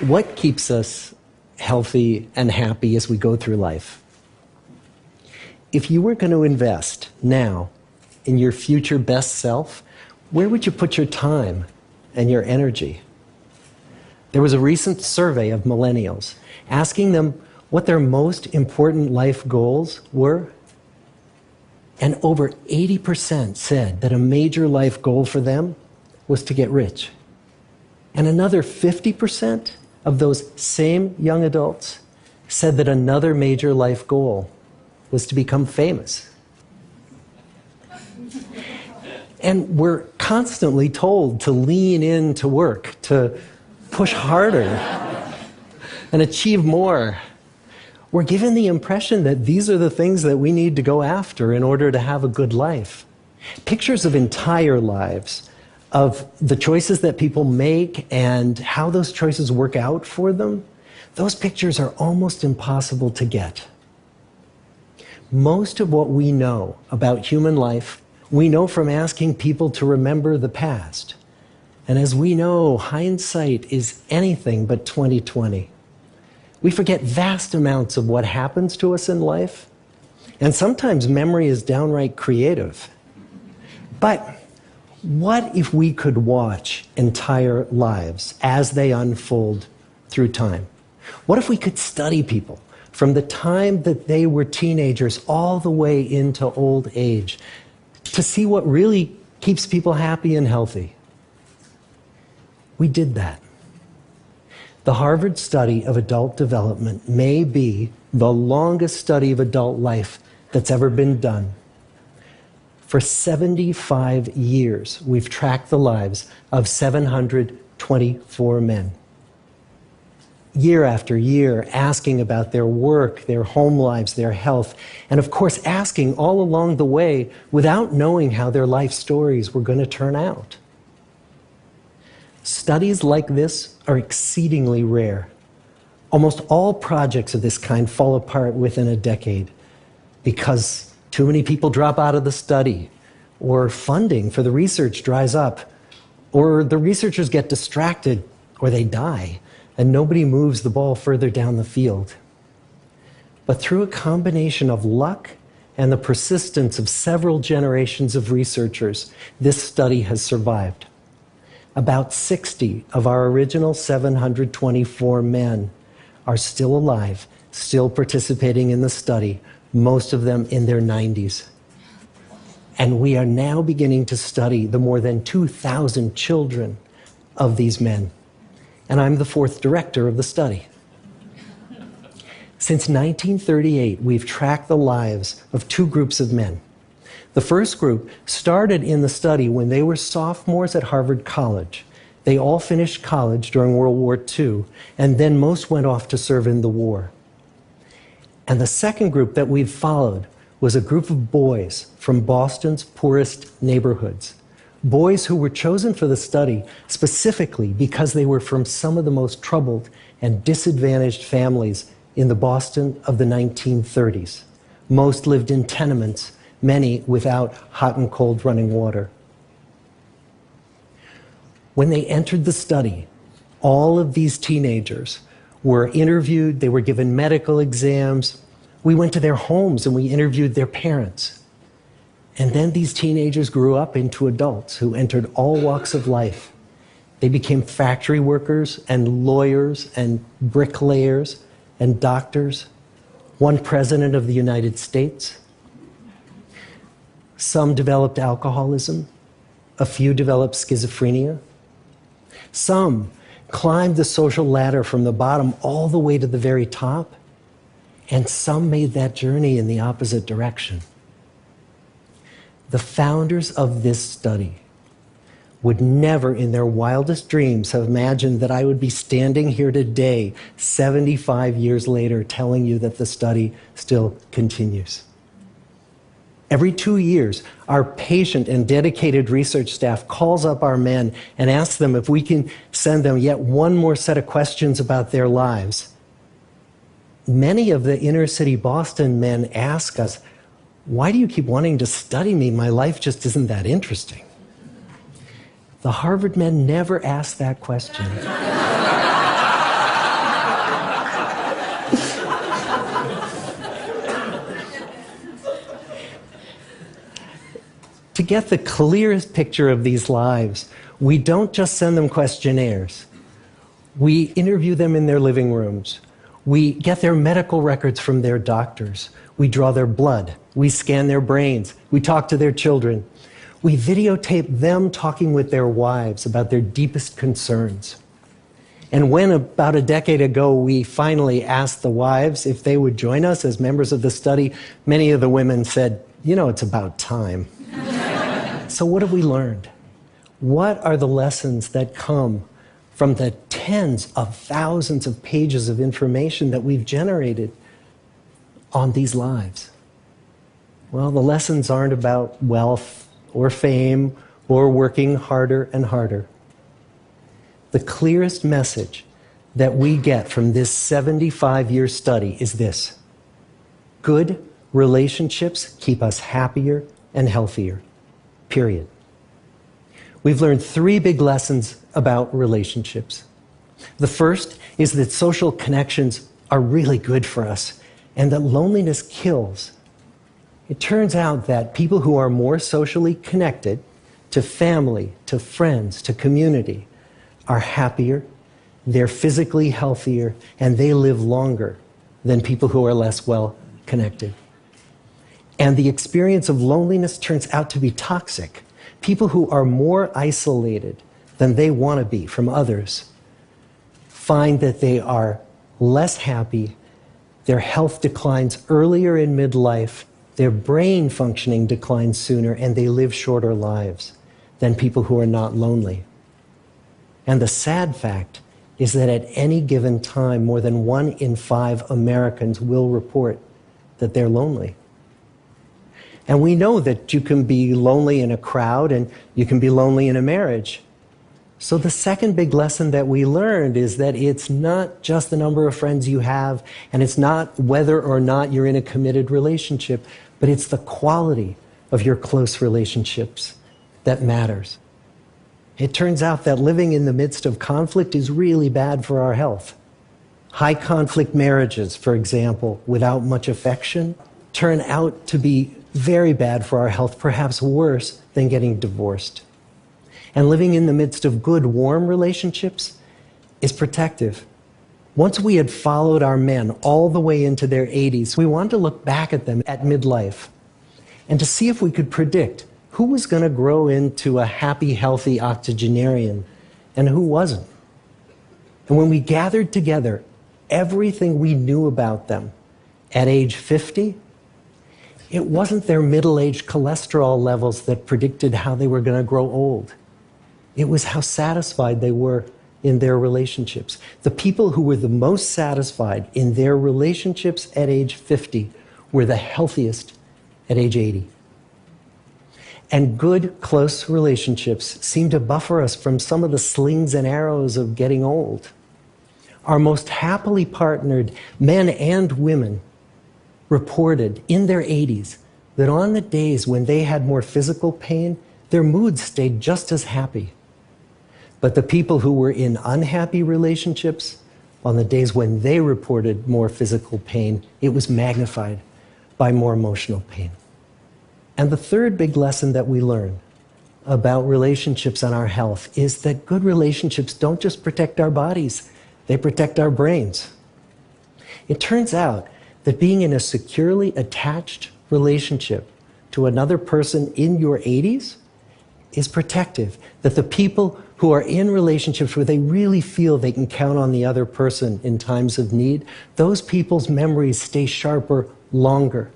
What keeps us healthy and happy as we go through life? If you were going to invest now in your future best self, where would you put your time and your energy? There was a recent survey of millennials asking them what their most important life goals were. And over 80% said that a major life goal for them was to get rich. And another 50% of those same young adults said that another major life goal was to become famous. And we're constantly told to lean into work, to push harder and achieve more. We're given the impression that these are the things that we need to go after in order to have a good life. Pictures of entire lives, of the choices that people make and how those choices work out for them, those pictures are almost impossible to get. Most of what we know about human life, we know from asking people to remember the past. And as we know, hindsight is anything but 20/20. We forget vast amounts of what happens to us in life, and sometimes memory is downright creative. But what if we could watch entire lives as they unfold through time? What if we could study people from the time that they were teenagers all the way into old age to see what really keeps people happy and healthy? We did that. The Harvard study of adult development may be the longest study of adult life that's ever been done. For 75 years, we've tracked the lives of 724 men. Year after year, asking about their work, their home lives, their health, and of course, asking all along the way without knowing how their life stories were going to turn out. Studies like this are exceedingly rare. Almost all projects of this kind fall apart within a decade because too many people drop out of the study, or funding for the research dries up, or the researchers get distracted, or they die, and nobody moves the ball further down the field. But through a combination of luck and the persistence of several generations of researchers, this study has survived. About 60 of our original 724 men are still alive, still participating in the study, most of them in their 90s. And we are now beginning to study the more than 2,000 children of these men. And I'm the fourth director of the study. Since 1938, we've tracked the lives of two groups of men. The first group started in the study when they were sophomores at Harvard College. They all finished college during World War II, and then most went off to serve in the war. And the second group that we've followed was a group of boys from Boston's poorest neighborhoods. Boys who were chosen for the study specifically because they were from some of the most troubled and disadvantaged families in the Boston of the 1930s. Most lived in tenements, many without hot and cold running water. When they entered the study, all of these teenagers were interviewed, they were given medical exams. We went to their homes and we interviewed their parents. And then these teenagers grew up into adults who entered all walks of life. They became factory workers and lawyers and bricklayers and doctors, one president of the United States. Some developed alcoholism, a few developed schizophrenia. Some climbed the social ladder from the bottom all the way to the very top, and some made that journey in the opposite direction. The founders of this study would never in their wildest dreams have imagined that I would be standing here today, 75 years later, telling you that the study still continues. Every 2 years, our patient and dedicated research staff calls up our men and asks them if we can send them yet one more set of questions about their lives. Many of the inner city Boston men ask us, "Why do you keep wanting to study me? My life just isn't that interesting." The Harvard men never asked that question. get the clearest picture of these lives, we don't just send them questionnaires. We interview them in their living rooms. We get their medical records from their doctors. We draw their blood. We scan their brains. We talk to their children. We videotape them talking with their wives about their deepest concerns. And when, about a decade ago, we finally asked the wives if they would join us as members of the study, many of the women said, "You know, it's about time." So what have we learned? What are the lessons that come from the tens of thousands of pages of information that we've generated on these lives? Well, the lessons aren't about wealth or fame or working harder and harder. The clearest message that we get from this 75-year study is this: good relationships keep us happier and healthier, period. We've learned 3 big lessons about relationships. The first is that social connections are really good for us and that loneliness kills. It turns out that people who are more socially connected to family, to friends, to community are happier, they're physically healthier, and they live longer than people who are less well connected. And the experience of loneliness turns out to be toxic. People who are more isolated than they want to be from others find that they are less happy, their health declines earlier in midlife, their brain functioning declines sooner, and they live shorter lives than people who are not lonely. And the sad fact is that at any given time, more than 1 in 5 Americans will report that they're lonely. And we know that you can be lonely in a crowd and you can be lonely in a marriage. So the second big lesson that we learned is that it's not just the number of friends you have, and it's not whether or not you're in a committed relationship, but it's the quality of your close relationships that matters. It turns out that living in the midst of conflict is really bad for our health. High conflict marriages, for example, without much affection, turn out to be very bad for our health, perhaps worse than getting divorced. And living in the midst of good, warm relationships is protective. Once we had followed our men all the way into their 80s, we wanted to look back at them at midlife and to see if we could predict who was going to grow into a happy, healthy octogenarian and who wasn't. And when we gathered together everything we knew about them at age 50, it wasn't their middle-aged cholesterol levels that predicted how they were going to grow old. It was how satisfied they were in their relationships. The people who were the most satisfied in their relationships at age 50 were the healthiest at age 80. And good, close relationships seem to buffer us from some of the slings and arrows of getting old. Our most happily partnered men and women reported in their 80s that on the days when they had more physical pain, their moods stayed just as happy. But the people who were in unhappy relationships, on the days when they reported more physical pain, it was magnified by more emotional pain. And the third big lesson that we learn about relationships and our health is that good relationships don't just protect our bodies, they protect our brains. It turns out that being in a securely attached relationship to another person in your 80s is protective. That the people who are in relationships where they really feel they can count on the other person in times of need, those people's memories stay sharper longer.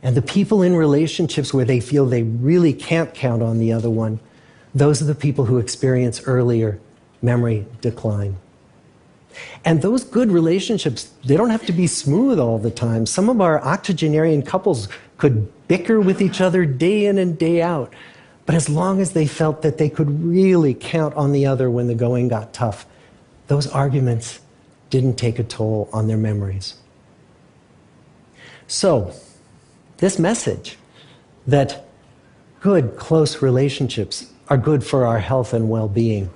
And the people in relationships where they feel they really can't count on the other one, those are the people who experience earlier memory decline. And those good relationships, they don't have to be smooth all the time. Some of our octogenarian couples could bicker with each other day in and day out. But as long as they felt that they could really count on the other when the going got tough, those arguments didn't take a toll on their memories. So, this message that good, close relationships are good for our health and well-being,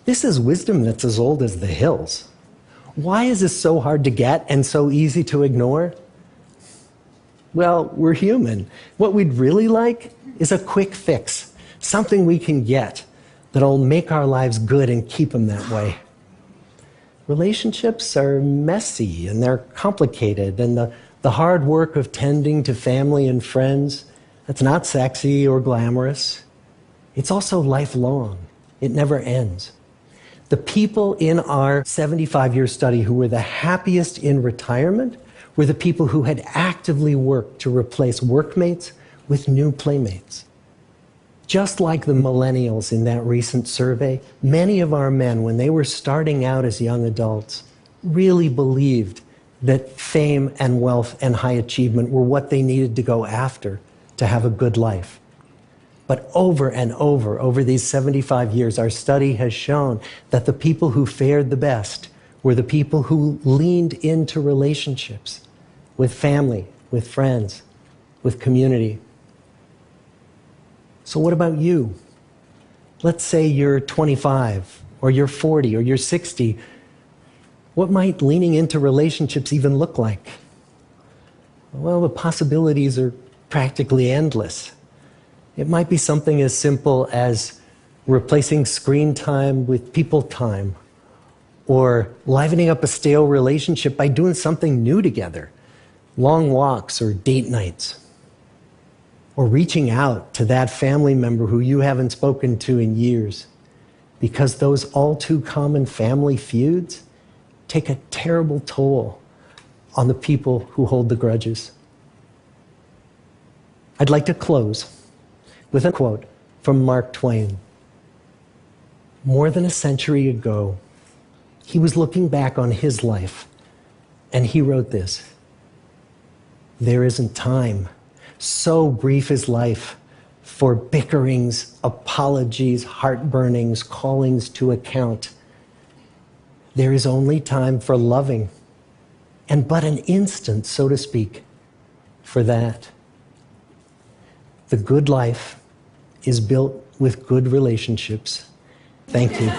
this is wisdom that's as old as the hills. Why is this so hard to get and so easy to ignore? Well, we're human. What we'd really like is a quick fix, something we can get that'll make our lives good and keep them that way. Relationships are messy and they're complicated, and the hard work of tending to family and friends, that's not sexy or glamorous. It's also lifelong. It never ends. The people in our 75-year study who were the happiest in retirement were the people who had actively worked to replace workmates with new playmates. Just like the millennials in that recent survey, many of our men, when they were starting out as young adults, really believed that fame and wealth and high achievement were what they needed to go after to have a good life. But over and over these 75 years, our study has shown that the people who fared the best were the people who leaned into relationships with family, with friends, with community. So what about you? Let's say you're 25, or you're 40, or you're 60. What might leaning into relationships even look like? Well, the possibilities are practically endless. It might be something as simple as replacing screen time with people time, or livening up a stale relationship by doing something new together, long walks or date nights, or reaching out to that family member who you haven't spoken to in years, because those all too common family feuds take a terrible toll on the people who hold the grudges. I'd like to close with a quote from Mark Twain. More than a century ago, he was looking back on his life, and he wrote this: "There isn't time, so brief is life, for bickerings, apologies, heartburnings, callings to account. There is only time for loving, and but an instant, so to speak, for that." The good life is built with good relationships. Thank you.